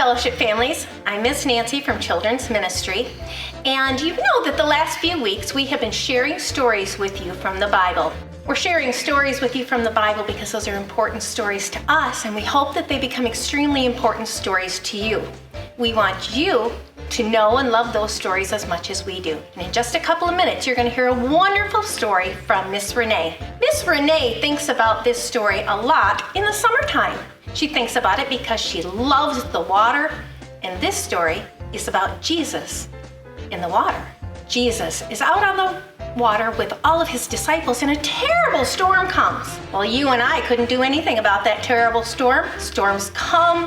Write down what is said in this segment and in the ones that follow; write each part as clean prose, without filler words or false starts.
Fellowship families. I'm Miss Nancy from Children's Ministry, and you know that the last few weeks we have been sharing stories with you from the Bible. We're sharing stories with you from the Bible because those are important stories to us, and we hope that they become extremely important stories to you. We want you to know and love those stories as much as we do. And in just a couple of minutes, you're going to hear a wonderful story from Miss Renee. Miss Renee thinks about this story a lot in the summertime. She thinks about it because she loves the water, and this story is about Jesus in the water. Jesus is out on the water with all of his disciples, and a terrible storm comes. Well, you and I couldn't do anything about that terrible storm. Storms come,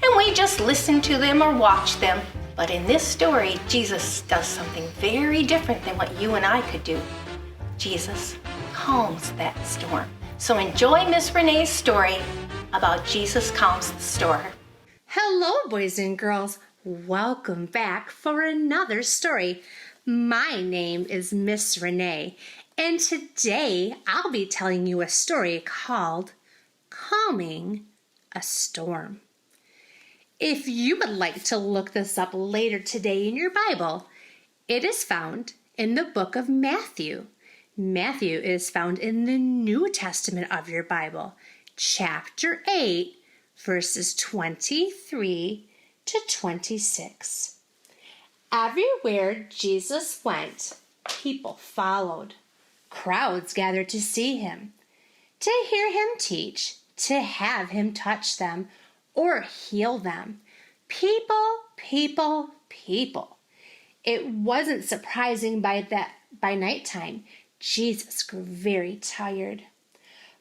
and we just listen to them or watch them. But in this story, Jesus does something very different than what you and I could do. Jesus calms that storm. So enjoy Miss Renee's story about Jesus calms the storm. Hello, boys and girls. Welcome back for another story. My name is Miss Renee, and today I'll be telling you a story called Calming a Storm. If you would like to look this up later today in your Bible, it is found in the book of Matthew. Matthew is found in the New Testament of your Bible, chapter 8, verses 23 to 26. Everywhere Jesus went, people followed. Crowds gathered to see him, to hear him teach, to have him touch them or heal them. People, people, people. It wasn't surprising by nighttime, Jesus grew very tired.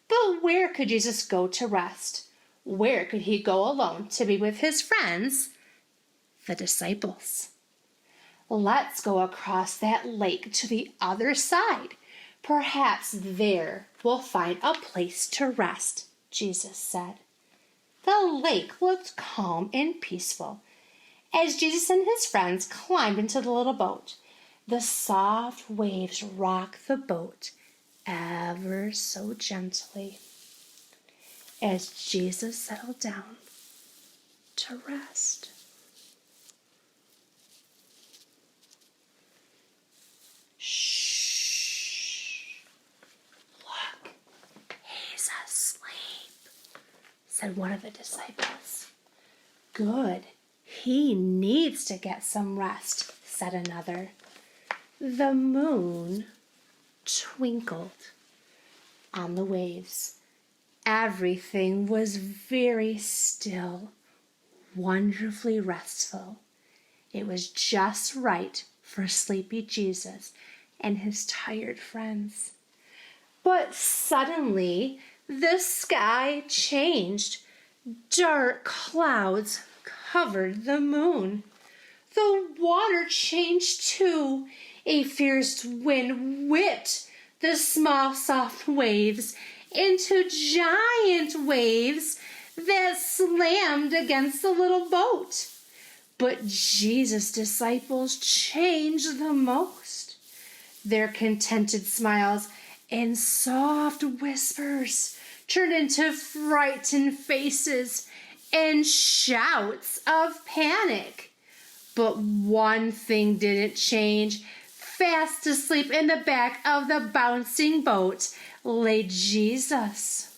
But where could Jesus go to rest? Where could he go alone to be with his friends, the disciples? Let's go across that lake to the other side. Perhaps there we'll find a place to rest, Jesus said. The lake looked calm and peaceful. As Jesus and his friends climbed into the little boat, the soft waves rocked the boat ever so gently as Jesus settled down to rest. Shh! Look, he's asleep, said one of the disciples. Good, he needs to get some rest, said another. The moon twinkled on the waves. Everything was very still, wonderfully restful. It was just right for sleepy Jesus and his tired friends. But suddenly, the sky changed. Dark clouds covered the moon. The water changed too. A fierce wind whipped the small, soft waves into giant waves that slammed against the little boat. But Jesus' disciples changed the most. Their contented smiles and soft whispers turned into frightened faces and shouts of panic. But one thing didn't change. Fast asleep in the back of the bouncing boat lay Jesus.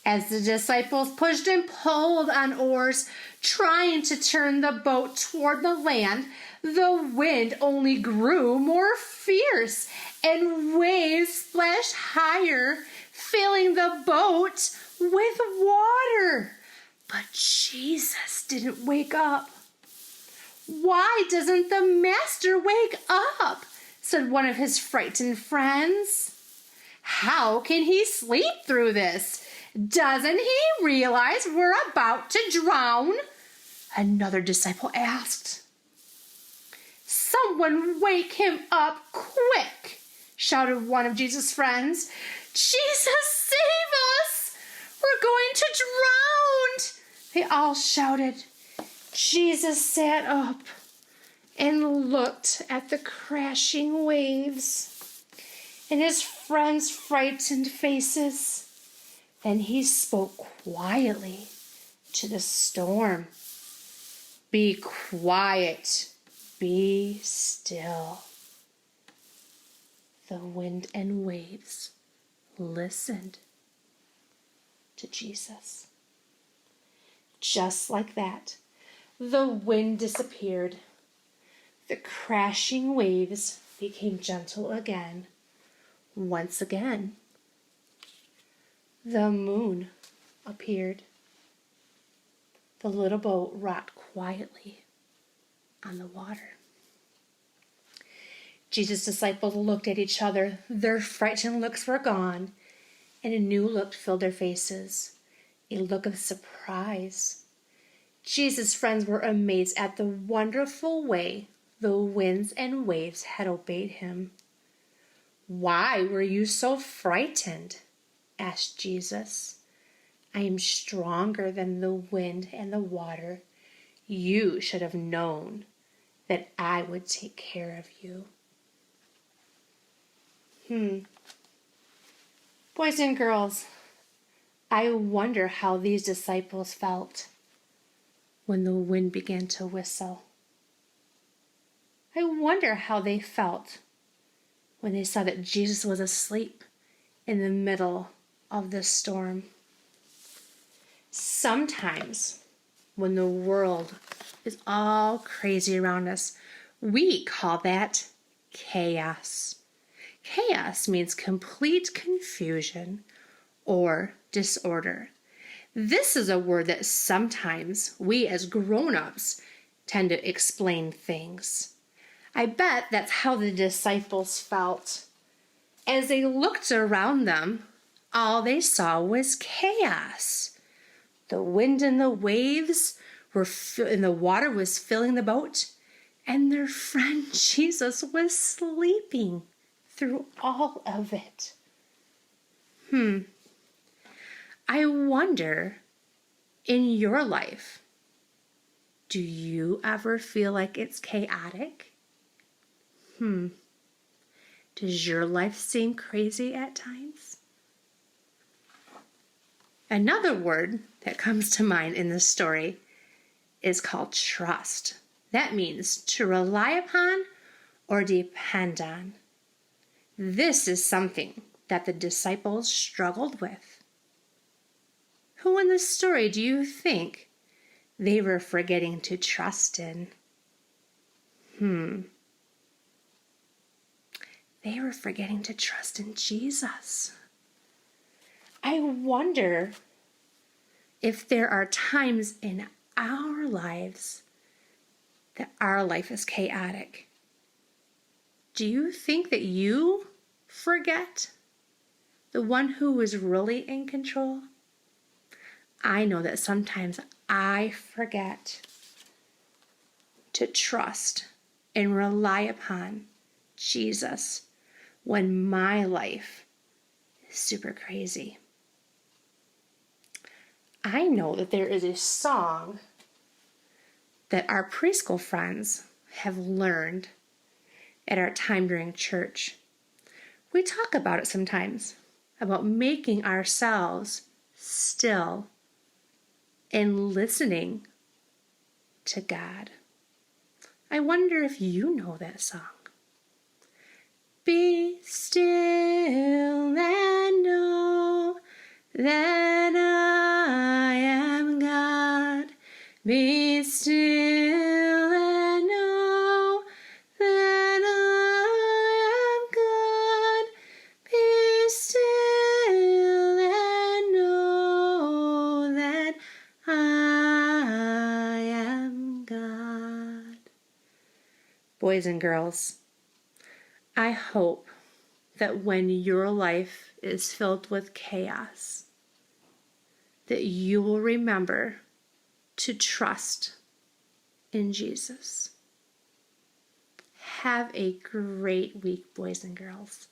As the disciples pushed and pulled on oars, trying to turn the boat toward the land, the wind only grew more fierce, and waves splashed higher, filling the boat with water. But Jesus didn't wake up. Why doesn't the master wake up? Said one of his frightened friends. How can he sleep through this? Doesn't he realize we're about to drown? Another disciple asked. Someone wake him up quick, shouted one of Jesus' friends. Jesus, save us! We're going to drown! They all shouted. Jesus sat up and looked at the crashing waves and his friends' frightened faces. Then he spoke quietly to the storm. Be quiet. Be still. The wind and waves listened to Jesus. Just like that, the wind disappeared. The crashing waves became gentle again. Once again, the moon appeared. The little boat rocked quietly on the water. Jesus' disciples looked at each other. Their frightened looks were gone, and a new look filled their faces, a look of surprise. Jesus' friends were amazed at the wonderful way the winds and waves had obeyed him. "Why were you so frightened?" asked Jesus. "I am stronger than the wind and the water. You should have known that I would take care of you." Boys and girls, I wonder how these disciples felt when the wind began to whistle. I wonder how they felt when they saw that Jesus was asleep in the middle of the storm. Sometimes, when the world is all crazy around us, we call that chaos. Chaos means complete confusion or disorder. This is a word that sometimes we as grown-ups tend to explain things. I bet that's how the disciples felt. As they looked around them, all they saw was chaos. The wind and the waves and the water was filling the boat, and their friend Jesus was sleeping through all of it. I wonder, in your life, do you ever feel like it's chaotic? Does your life seem crazy at times? Another word that comes to mind in this story is called trust. That means to rely upon or depend on. This is something that the disciples struggled with. Who in this story do you think they were forgetting to trust in? They were forgetting to trust in Jesus. I wonder if there are times in our lives that our life is chaotic. Do you think that you forget the one who is really in control? I know that sometimes I forget to trust and rely upon Jesus when my life is super crazy. I know that there is a song that our preschool friends have learned at our time during church. We talk about it sometimes, about making ourselves still and listening to God. I wonder if you know that song. Be still and know that I am God. Be still and know that I am God. Be still and know that I am God. Boys and girls, I hope that when your life is filled with chaos, that you will remember to trust in Jesus. Have a great week, boys and girls.